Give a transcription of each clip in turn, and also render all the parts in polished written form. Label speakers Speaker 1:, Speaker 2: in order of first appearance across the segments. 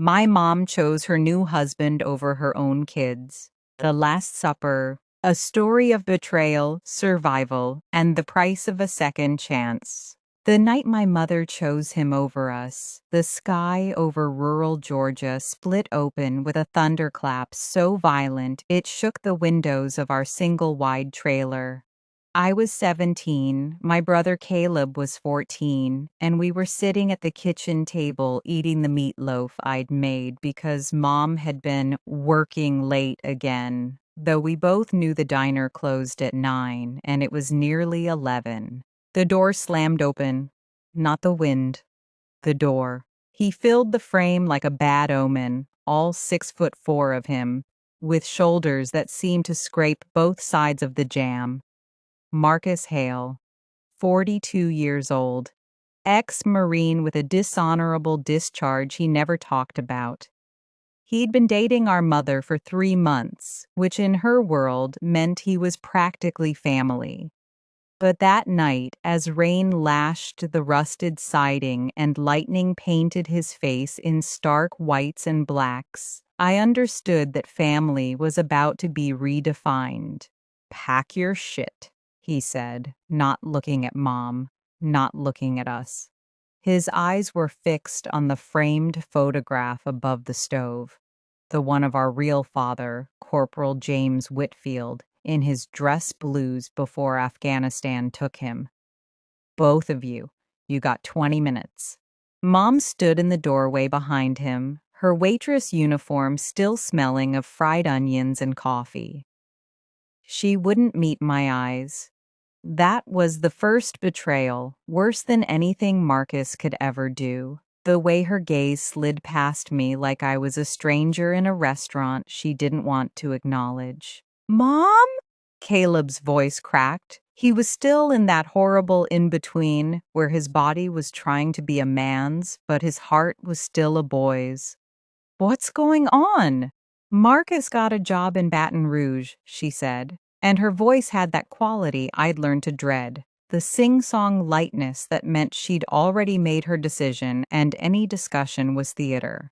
Speaker 1: My mom chose her new husband over her own kids. The Last Supper, a story of betrayal, survival, and the price of a second chance. The night my mother chose him over us, the sky over rural Georgia split open with a thunderclap so violent it shook the windows of our single-wide trailer. I was 17, my brother Caleb was 14, and we were sitting at the kitchen table eating the meatloaf I'd made because Mom had been working late again, though we both knew the diner closed at 9 and it was nearly 11. The door slammed open. Not the wind. The door. He filled the frame like a bad omen, all 6'4" of him, with shoulders that seemed to scrape both sides of the jamb. Marcus Hale, 42 years old, ex-Marine with a dishonorable discharge he never talked about. He'd been dating our mother for 3 months, which in her world meant he was practically family. But that night, as rain lashed the rusted siding and lightning painted his face in stark whites and blacks, I understood that family was about to be redefined. "Pack your shit," he said, not looking at Mom, not looking at us. His eyes were fixed on the framed photograph above the stove, the one of our real father, Corporal James Whitfield, in his dress blues before Afghanistan took him. "Both of you, you got 20 minutes. Mom stood in the doorway behind him, her waitress uniform still smelling of fried onions and coffee. She wouldn't meet my eyes. That was the first betrayal, worse than anything Marcus could ever do. The way her gaze slid past me like I was a stranger in a restaurant she didn't want to acknowledge. "Mom?" Caleb's voice cracked. He was still in that horrible in-between where his body was trying to be a man's, but his heart was still a boy's. "What's going on?" "Marcus got a job in Baton Rouge," she said, and her voice had that quality I'd learned to dread, the sing-song lightness that meant she'd already made her decision and any discussion was theater.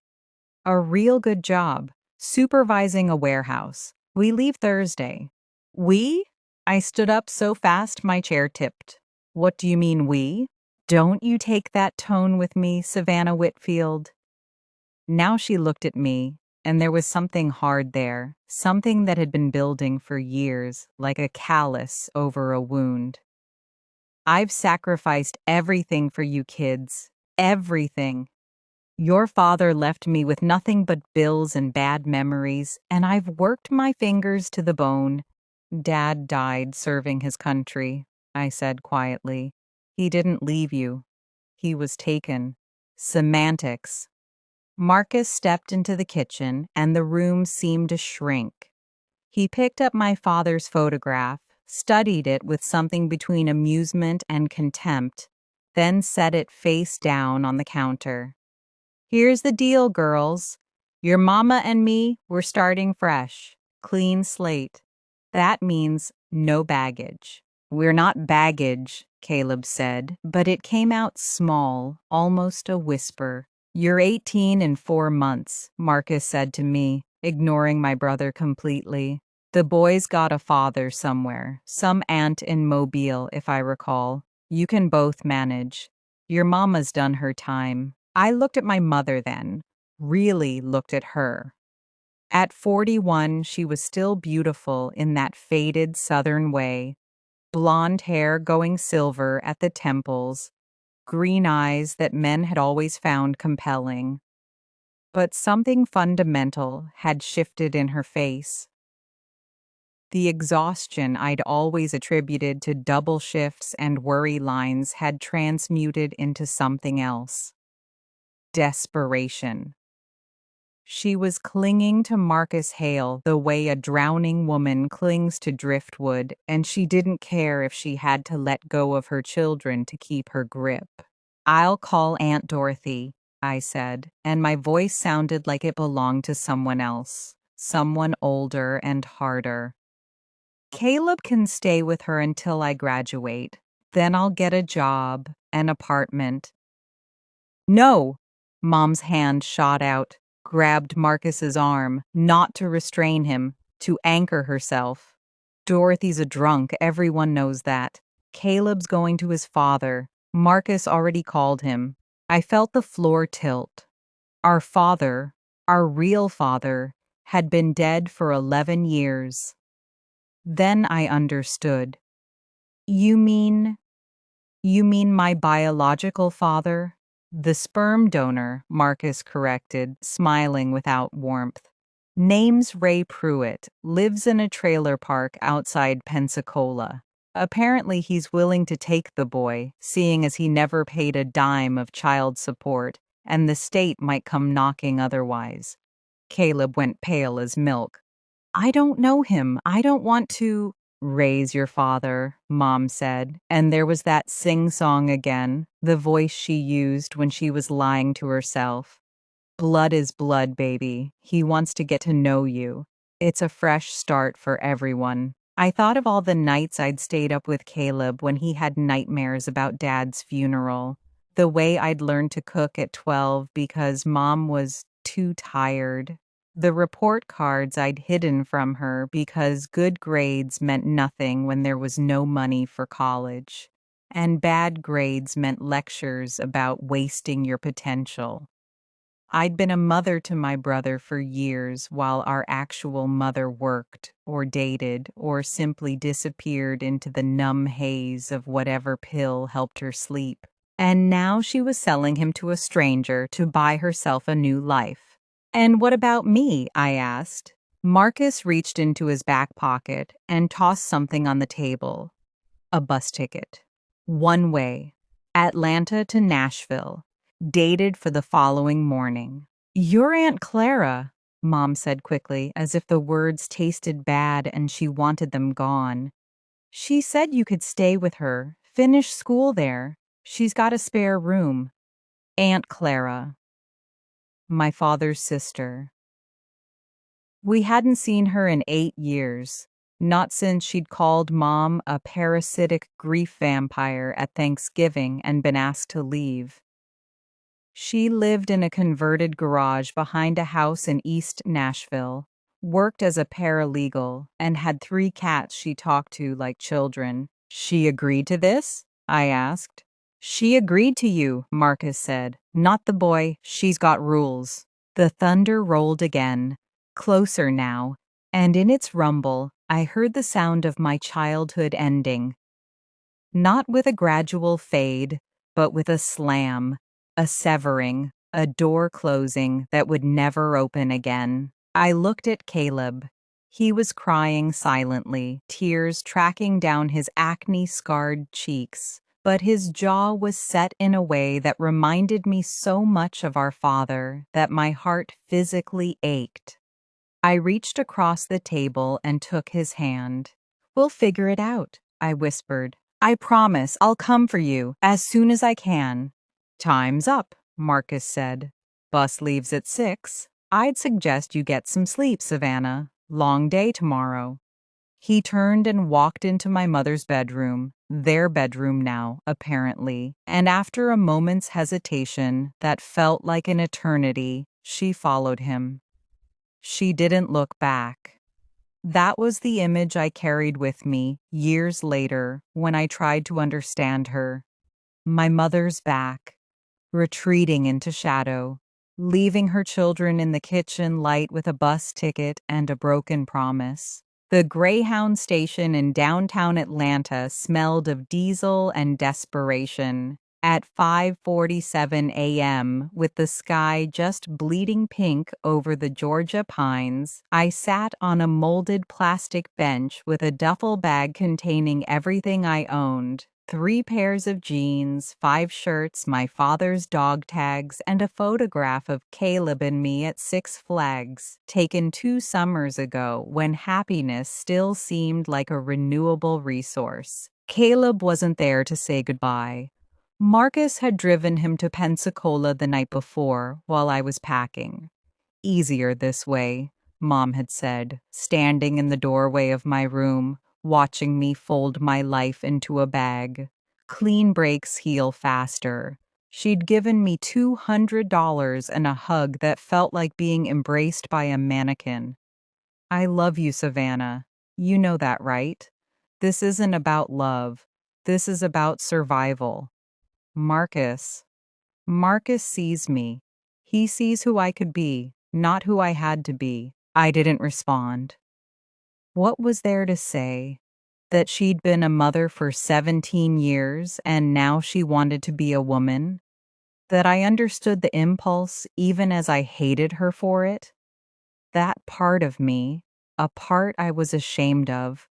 Speaker 1: "A real good job, supervising a warehouse. We leave Thursday." "We?" I stood up so fast my chair tipped. "What do you mean, we?" "Don't you take that tone with me, Savannah Whitfield." Now she looked at me, and there was something hard there, something that had been building for years, like a callus over a wound. "I've sacrificed everything for you kids. Everything. Your father left me with nothing but bills and bad memories, and I've worked my fingers to the bone." "Dad died serving his country," I said quietly. "He didn't leave you. He was taken." Semantics. Marcus stepped into the kitchen, and the room seemed to shrink. He picked up my father's photograph, studied it with something between amusement and contempt, then set it face down on the counter. "Here's the deal, girls. Your mama and me, we're starting fresh. Clean slate. That means no baggage." "We're not baggage," Caleb said, but it came out small, almost a whisper. "You're 18 in 4 months," Marcus said to me, ignoring my brother completely. "The boy's got a father somewhere, some aunt in Mobile, if I recall. You can both manage. Your mama's done her time." I looked at my mother then, really looked at her. At 41, she was still beautiful in that faded Southern way, blonde hair going silver at the temples, green eyes that men had always found compelling. But something fundamental had shifted in her face. The exhaustion I'd always attributed to double shifts and worry lines had transmuted into something else. Desperation. She was clinging to Marcus Hale the way a drowning woman clings to driftwood, and she didn't care if she had to let go of her children to keep her grip. "I'll call Aunt Dorothy," I said, and my voice sounded like it belonged to someone else, someone older and harder. "Caleb can stay with her until I graduate. Then I'll get a job, an apartment." "No!" Mom's hand shot out. grabbed Marcus's arm, not to restrain him, to anchor herself. Dorothy's a drunk, everyone knows that. Caleb's going to his father. Marcus already called him. I felt the floor tilt. Our father, our real father, had been dead for 11 years. Then I understood. You mean my biological father? The sperm donor, Marcus corrected, smiling without warmth. Name's Ray Pruitt, lives in a trailer park outside Pensacola. Apparently he's willing to take the boy, seeing as he never paid a dime of child support, and the state might come knocking otherwise. Caleb went pale as milk. I don't know him. I don't want to raise your father, Mom said, and there was that sing-song again, the voice she used when she was lying to herself. Blood is blood, baby. He wants to get to know you. It's a fresh start for everyone. I thought of all the nights I'd stayed up with Caleb when he had nightmares about Dad's funeral. The way I'd learned to cook at 12 because Mom was too tired. The report cards I'd hidden from her because good grades meant nothing when there was no money for college. And bad grades meant lectures about wasting your potential. I'd been a mother to my brother for years while our actual mother worked, or dated, or simply disappeared into the numb haze of whatever pill helped her sleep. And now she was selling him to a stranger to buy herself a new life. And what about me? I asked. Marcus reached into his back pocket and tossed something on the table. A bus ticket. One way. Atlanta to Nashville. Dated for the following morning. Your Aunt Clara, Mom said quickly, as if the words tasted bad and she wanted them gone. She said you could stay with her, finish school there. She's got a spare room. Aunt Clara. My father's sister. We hadn't seen her in 8 years, not since she'd called Mom a parasitic grief vampire at Thanksgiving and been asked to leave. She lived in a converted garage behind a house in East Nashville, worked as a paralegal, and had 3 cats she talked to like children. She agreed to this? I asked. She agreed to you, Marcus said. Not the boy. She's got rules. The thunder rolled again, closer now, and in its rumble, I heard the sound of my childhood ending. Not with a gradual fade, but with a slam. A severing, a door closing that would never open again. I looked at Caleb. He was crying silently, tears tracking down his acne-scarred cheeks, but his jaw was set in a way that reminded me so much of our father that my heart physically ached. I reached across the table and took his hand. We'll figure it out, I whispered. I promise I'll come for you as soon as I can. Time's up, Marcus said. Bus leaves at 6. I'd suggest you get some sleep, Savannah. Long day tomorrow. He turned and walked into my mother's bedroom, their bedroom now, apparently, and after a moment's hesitation that felt like an eternity, she followed him. She didn't look back. That was the image I carried with me years later when I tried to understand her. My mother's back, retreating into shadow, leaving her children in the kitchen light with a bus ticket and a broken promise. The Greyhound station in downtown Atlanta smelled of diesel and desperation. At 5:47 a.m., with the sky just bleeding pink over the Georgia pines, I sat on a molded plastic bench with a duffel bag containing everything I owned. 3 pairs of jeans, 5 shirts, my father's dog tags, and a photograph of Caleb and me at Six Flags, taken 2 summers ago when happiness still seemed like a renewable resource. Caleb wasn't there to say goodbye. Marcus had driven him to Pensacola the night before while I was packing. Easier this way, Mom had said, standing in the doorway of my room, watching me fold my life into a bag. Clean breaks heal faster. She'd given me $200 and a hug that felt like being embraced by a mannequin. I love you, Savannah. You know that, right? This isn't about love. This is about survival. Marcus. Marcus sees me. He sees who I could be, not who I had to be. I didn't respond. What was there to say? That she'd been a mother for 17 years and now she wanted to be a woman? That I understood the impulse even as I hated her for it? That part of me, a part I was ashamed of,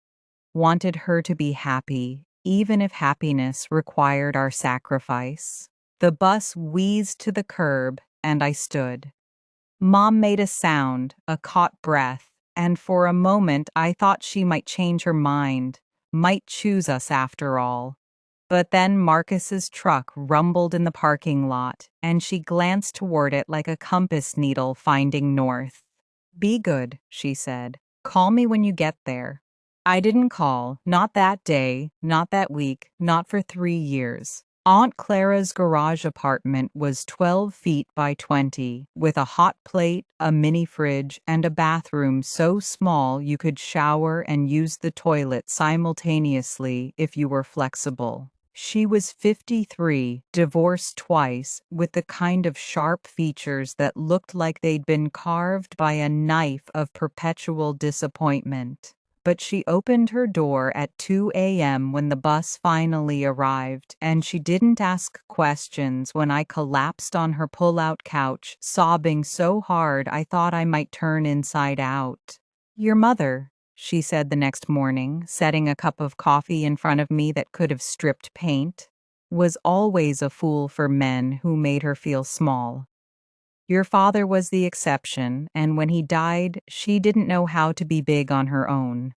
Speaker 1: wanted her to be happy, even if happiness required our sacrifice. The bus wheezed to the curb, and I stood. Mom made a sound, a caught breath, and for a moment I thought she might change her mind, might choose us after all. But then Marcus's truck rumbled in the parking lot, and she glanced toward it like a compass needle finding north. Be good, she said. Call me when you get there. I didn't call, not that day, not that week, not for 3 years. Aunt Clara's garage apartment was 12 feet by 20, with a hot plate, a mini fridge, and a bathroom so small you could shower and use the toilet simultaneously if you were flexible. She was 53, divorced twice, with the kind of sharp features that looked like they'd been carved by a knife of perpetual disappointment. But she opened her door at 2 a.m. when the bus finally arrived, and she didn't ask questions when I collapsed on her pull-out couch, sobbing so hard I thought I might turn inside out. Your mother, she said the next morning, setting a cup of coffee in front of me that could have stripped paint, was always a fool for men who made her feel small. Your father was the exception, and when he died, she didn't know how to be big on her own.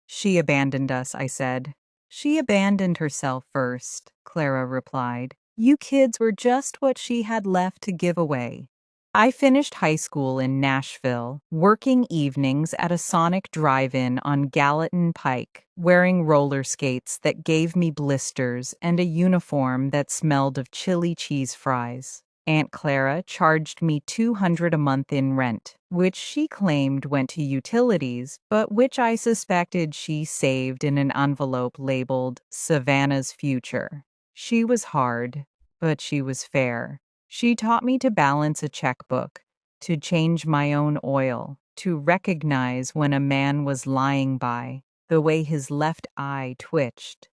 Speaker 1: She abandoned us, I said. She abandoned herself first, Clara replied. You kids were just what she had left to give away. I finished high school in Nashville, working evenings at a Sonic drive-in on Gallatin Pike, wearing roller skates that gave me blisters and a uniform that smelled of chili cheese fries. Aunt Clara charged me $200 a month in rent, which she claimed went to utilities, but which I suspected she saved in an envelope labeled Savannah's Future. She was hard, but she was fair. She taught me to balance a checkbook, to change my own oil, to recognize when a man was lying by, the way his left eye twitched.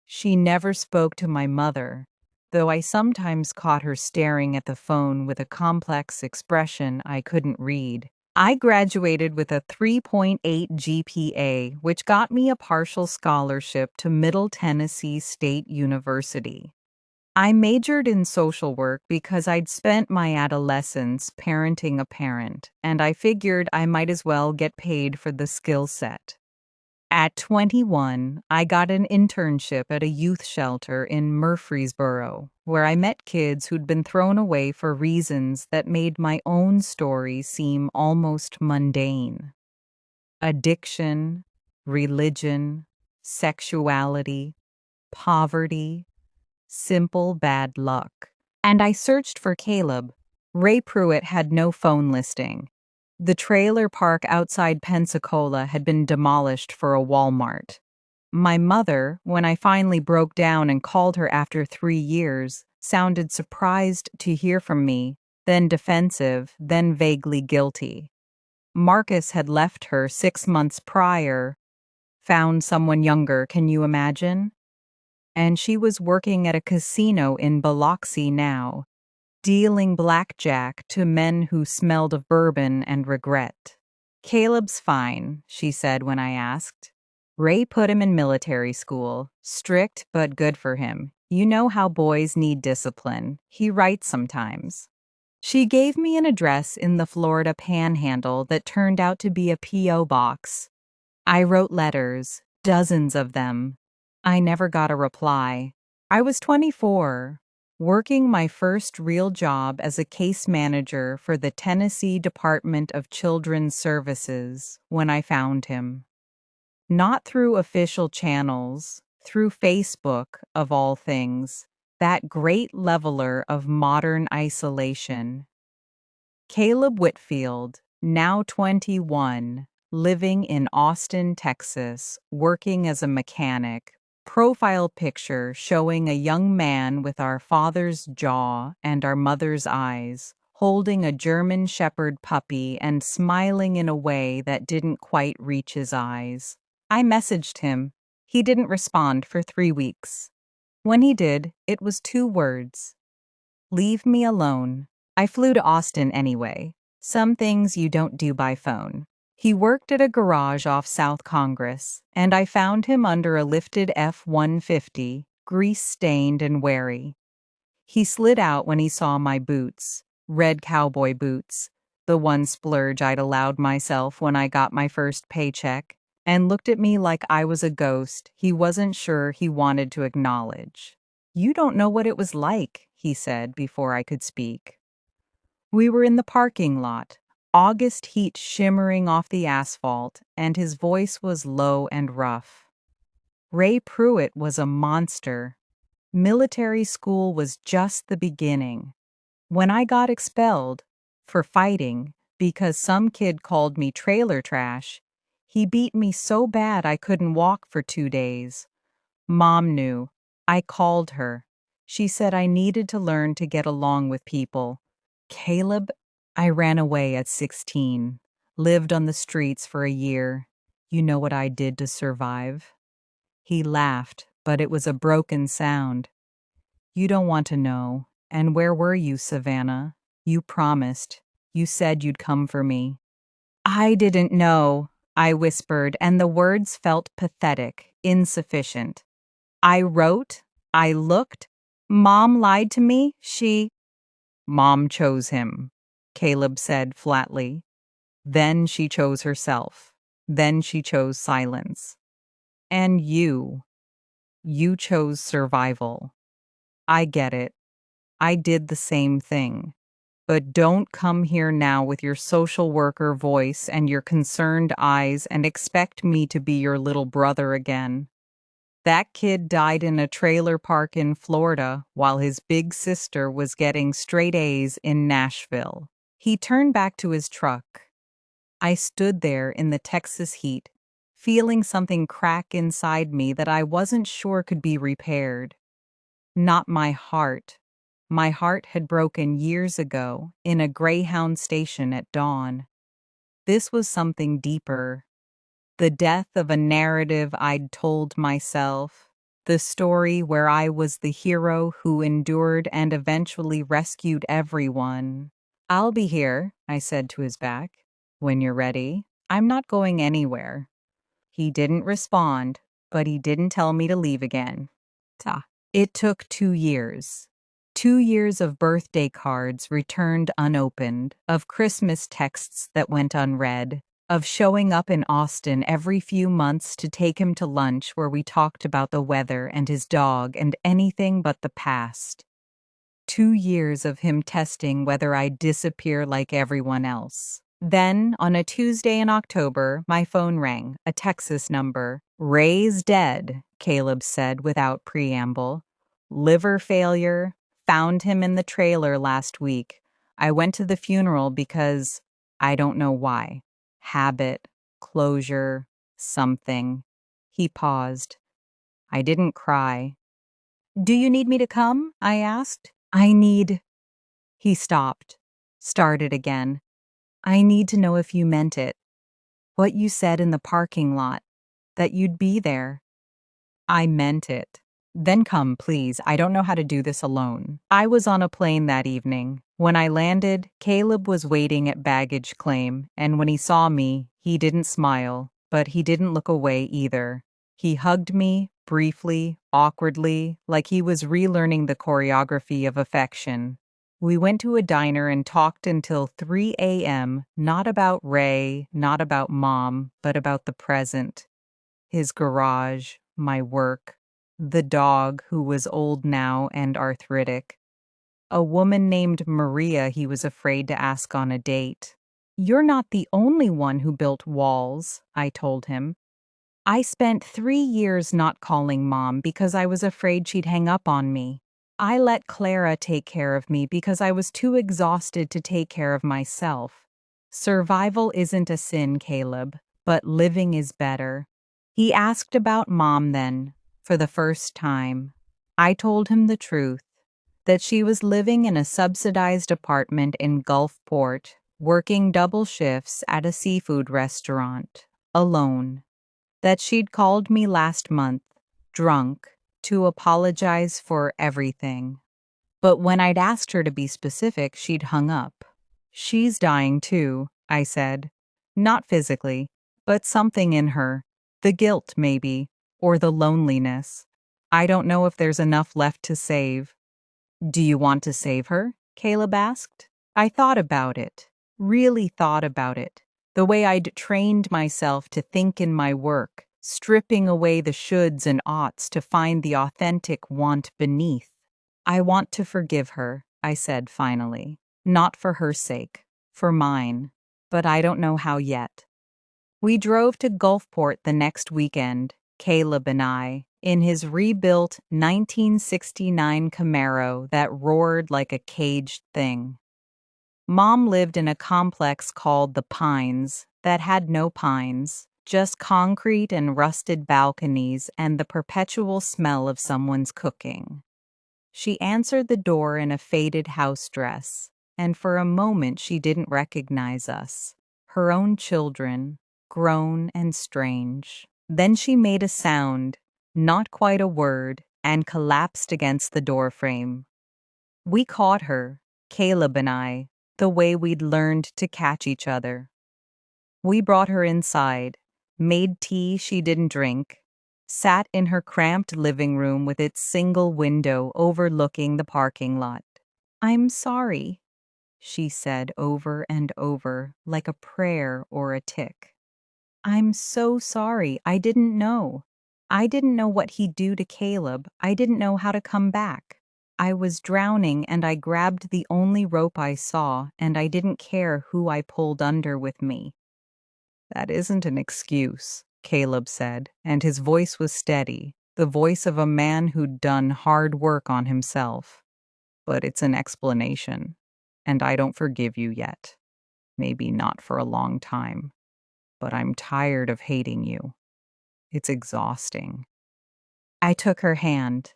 Speaker 1: She never spoke to my mother, though I sometimes caught her staring at the phone with a complex expression I couldn't read. I graduated with a 3.8 GPA, which got me a partial scholarship to Middle Tennessee State University. I majored in social work because I'd spent my adolescence parenting a parent, and I figured I might as well get paid for the skill set. At 21, I got an internship at a youth shelter in Murfreesboro, where I met kids who'd been thrown away for reasons that made my own story seem almost mundane. Addiction, religion, sexuality, poverty, simple bad luck. And I searched for Caleb. Ray Pruitt had no phone listing. The trailer park outside Pensacola had been demolished for a Walmart. My mother, when I finally broke down and called her after 3 years, sounded surprised to hear from me, then defensive, then vaguely guilty. Marcus had left her 6 months prior, found someone younger, can you imagine? And she was working at a casino in Biloxi now, dealing blackjack to men who smelled of bourbon and regret. Caleb's fine, she said when I asked. Ray put him in military school, strict but good for him. You know how boys need discipline. He writes sometimes. She gave me an address in the Florida Panhandle that turned out to be a P.O. box. I wrote letters, dozens of them. I never got a reply. I was 24, working my first real job as a case manager for the Tennessee Department of Children's Services when I found him. Not through official channels, through Facebook, of all things. that great leveler of modern isolation. Caleb Whitfield, now 21, living in Austin, Texas, working as a mechanic. Profile picture showing a young man with our father's jaw and our mother's eyes, holding a German Shepherd puppy and smiling in a way that didn't quite reach his eyes. I messaged him. He didn't respond for 3 weeks. When he did, it was 2 words. Leave me alone. I flew to Austin anyway. Some things you don't do by phone. He worked at a garage off South Congress, and I found him under a lifted F-150, grease-stained and wary. He slid out when he saw my boots, red cowboy boots, the one splurge I'd allowed myself when I got my first paycheck, and looked at me like I was a ghost he wasn't sure he wanted to acknowledge. "You don't know what it was like," he said before I could speak. We were in the parking lot, August heat shimmering off the asphalt, and his voice was low and rough. Ray Pruitt was a monster. Military school was just the beginning. When I got expelled for fighting because some kid called me trailer trash, he beat me so bad I couldn't walk for 2 days. Mom knew. I called her. She said I needed to learn to get along with people. Caleb, I ran away at 16, lived on the streets for a year. You know what I did to survive? He laughed, but it was a broken sound. You don't want to know. And where were you, Savannah? You promised. You said you'd come for me. I didn't know, I whispered, and the words felt pathetic, insufficient. I wrote, I looked. Mom lied to me. Mom chose him, Caleb said flatly. Then she chose herself. Then she chose silence. And you chose survival. I get it. I did the same thing. But don't come here now with your social worker voice and your concerned eyes and expect me to be your little brother again. That kid died in a trailer park in Florida while his big sister was getting straight A's in Nashville. He turned back to his truck. I stood there in the Texas heat, feeling something crack inside me that I wasn't sure could be repaired. Not my heart. My heart had broken years ago in a Greyhound station at dawn. This was something deeper. The death of a narrative I'd told myself. The story where I was the hero who endured and eventually rescued everyone. I'll be here, I said to his back. When you're ready. I'm not going anywhere. He didn't respond, but he didn't tell me to leave again. It took 2 years. 2 years of birthday cards returned unopened, of Christmas texts that went unread, of showing up in Austin every few months to take him to lunch where we talked about the weather and his dog and anything but the past. 2 years of him testing whether I'd disappear like everyone else. Then, on a Tuesday in October, my phone rang, a Texas number. Ray's dead, Caleb said without preamble. Liver failure. Found him in the trailer last week. I went to the funeral because I don't know why. Habit, closure, something. He paused. I didn't cry. Do you need me to come? I asked. He stopped, started again. I need to know if you meant it. What you said in the parking lot, that you'd be there. I meant it. Then come, please. I don't know how to do this alone. I was on a plane that evening. When I landed, Caleb was waiting at baggage claim, and when he saw me, he didn't smile, but he didn't look away either. He hugged me, briefly, awkwardly, like he was relearning the choreography of affection. We went to a diner and talked until 3 a.m., not about Ray, not about Mom, but about the present. His garage, my work, the dog who was old now and arthritic. A woman named Maria he was afraid to ask on a date. You're not the only one who built walls, I told him. I spent 3 years not calling Mom because I was afraid she'd hang up on me. I let Clara take care of me because I was too exhausted to take care of myself. Survival isn't a sin, Caleb, but living is better. He asked about Mom then, for the first time. I told him the truth, that she was living in a subsidized apartment in Gulfport, working double shifts at a seafood restaurant, alone. That she'd called me last month, drunk, to apologize for everything. But when I'd asked her to be specific, she'd hung up. She's dying too, I said. Not physically, but something in her. The guilt, maybe, or the loneliness. I don't know if there's enough left to save. Do you want to save her? Caleb asked. I thought about it, really thought about it. The way I'd trained myself to think in my work, stripping away the shoulds and oughts to find the authentic want beneath. I want to forgive her, I said finally. Not for her sake, for mine. But I don't know how yet. We drove to Gulfport the next weekend, Caleb and I, in his rebuilt 1969 Camaro that roared like a caged thing. Mom lived in a complex called the Pines that had no pines, just concrete and rusted balconies and the perpetual smell of someone's cooking. She answered the door in a faded house dress, and for a moment she didn't recognize us, her own children, grown and strange. Then she made a sound, not quite a word, and collapsed against the doorframe. We caught her, Caleb and I, the way we'd learned to catch each other. We brought her inside, made tea she didn't drink, sat in her cramped living room with its single window overlooking the parking lot. I'm sorry, she said over and over, like a prayer or a tick. I'm so sorry. I didn't know. I didn't know what he'd do to Caleb. I didn't know how to come back. I was drowning and I grabbed the only rope I saw, and I didn't care who I pulled under with me. That isn't an excuse, Caleb said, and his voice was steady, the voice of a man who'd done hard work on himself. But it's an explanation, and I don't forgive you yet. Maybe not for a long time. But I'm tired of hating you. It's exhausting. I took her hand.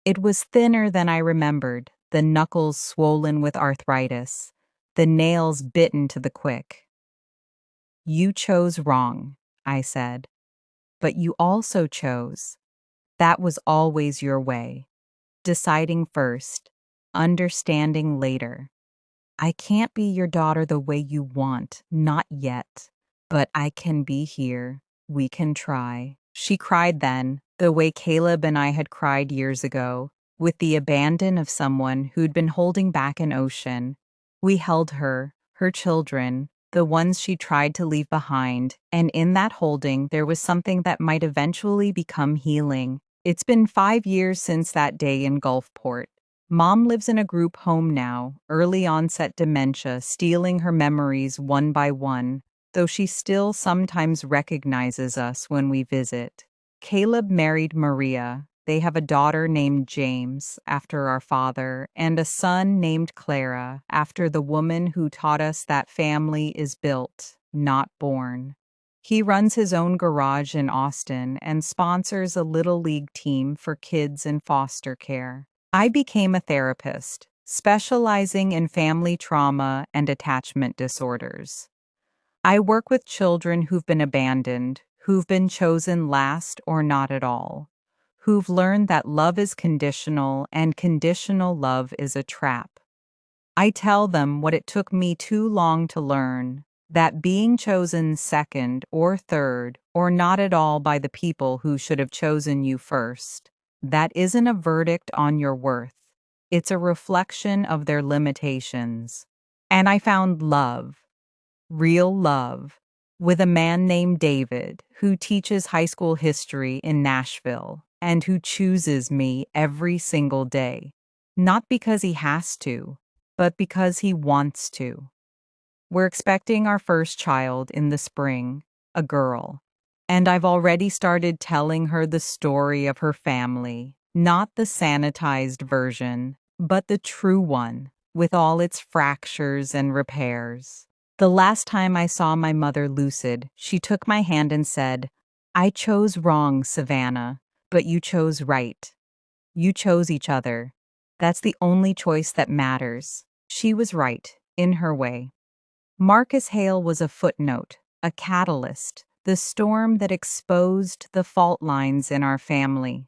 Speaker 1: It was thinner than I remembered, the knuckles swollen with arthritis, the nails bitten to the quick. You chose wrong, I said. But you also chose. That was always your way. Deciding first, understanding later. I can't be your daughter the way you want, not yet. But I can be here. We can try. She cried then, the way Caleb and I had cried years ago, with the abandon of someone who'd been holding back an ocean. We held her, her children, the ones she tried to leave behind, and in that holding there was something that might eventually become healing. It's been 5 years since that day in Gulfport. Mom lives in a group home now, early onset dementia stealing her memories one by one, though she still sometimes recognizes us when we visit. Caleb married Maria. They have a daughter named James, after our father, and a son named Clara, after the woman who taught us that family is built, not born. He runs his own garage in Austin and sponsors a little league team for kids in foster care. I became a therapist, specializing in family trauma and attachment disorders. I work with children who've been abandoned, who've been chosen last or not at all, who've learned that love is conditional and conditional love is a trap. I tell them what it took me too long to learn, that being chosen second or third or not at all by the people who should have chosen you first, that isn't a verdict on your worth. It's a reflection of their limitations. And I found love, real love, with a man named David who teaches high school history in Nashville and who chooses me every single day, not because he has to, but because he wants to. We're expecting our first child in the spring, a girl, and I've already started telling her the story of her family, Not the sanitized version, but the true one, with all its fractures and repairs. The last time I saw my mother lucid, she took my hand and said, "I chose wrong, Savannah, but you chose right. You chose each other. That's the only choice that matters." She was right, in her way. Marcus Hale was a footnote, a catalyst, the storm that exposed the fault lines in our family.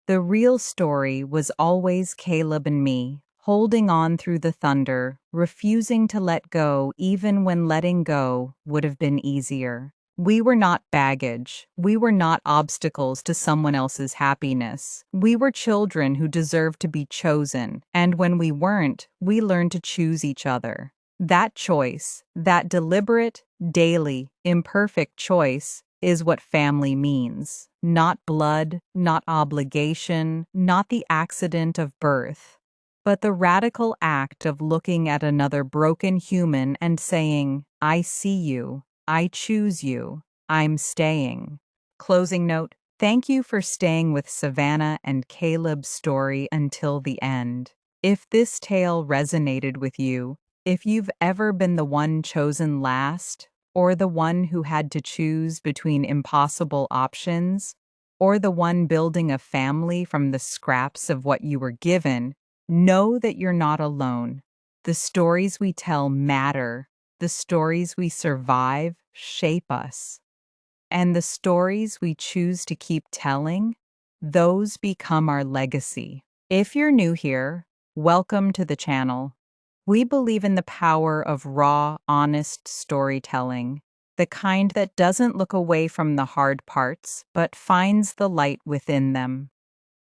Speaker 1: The real story was always Caleb and me, holding on through the thunder, refusing to let go even when letting go would have been easier. We were not baggage. We were not obstacles to someone else's happiness. We were children who deserved to be chosen, and when we weren't, we learned to choose each other. That choice, that deliberate, daily, imperfect choice, is what family means. Not blood, not obligation, not the accident of birth, but the radical act of looking at another broken human and saying, "I see you. I choose you. I'm staying." Closing note. Thank you for staying with Savannah and Caleb's story until the end. If this tale resonated with you, if you've ever been the one chosen last, or the one who had to choose between impossible options, or the one building a family from the scraps of what you were given, know that you're not alone. The stories we tell matter. The stories we survive shape us. And the stories we choose to keep telling, those become our legacy. If you're new here, welcome to the channel. We believe in the power of raw, honest storytelling, the kind that doesn't look away from the hard parts, but finds the light within them.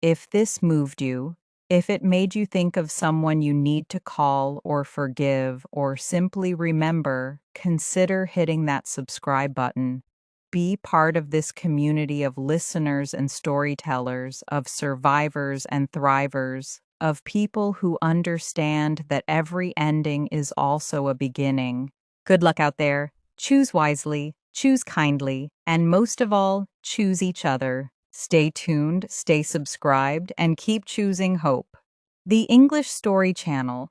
Speaker 1: If this moved you, if it made you think of someone you need to call or forgive or simply remember, consider hitting that subscribe button. Be part of this community of listeners and storytellers, of survivors and thrivers, of people who understand that every ending is also a beginning. Good luck out there. Choose wisely, choose kindly, and most of all, choose each other. Stay tuned, stay subscribed, and keep choosing hope. The English Story Channel,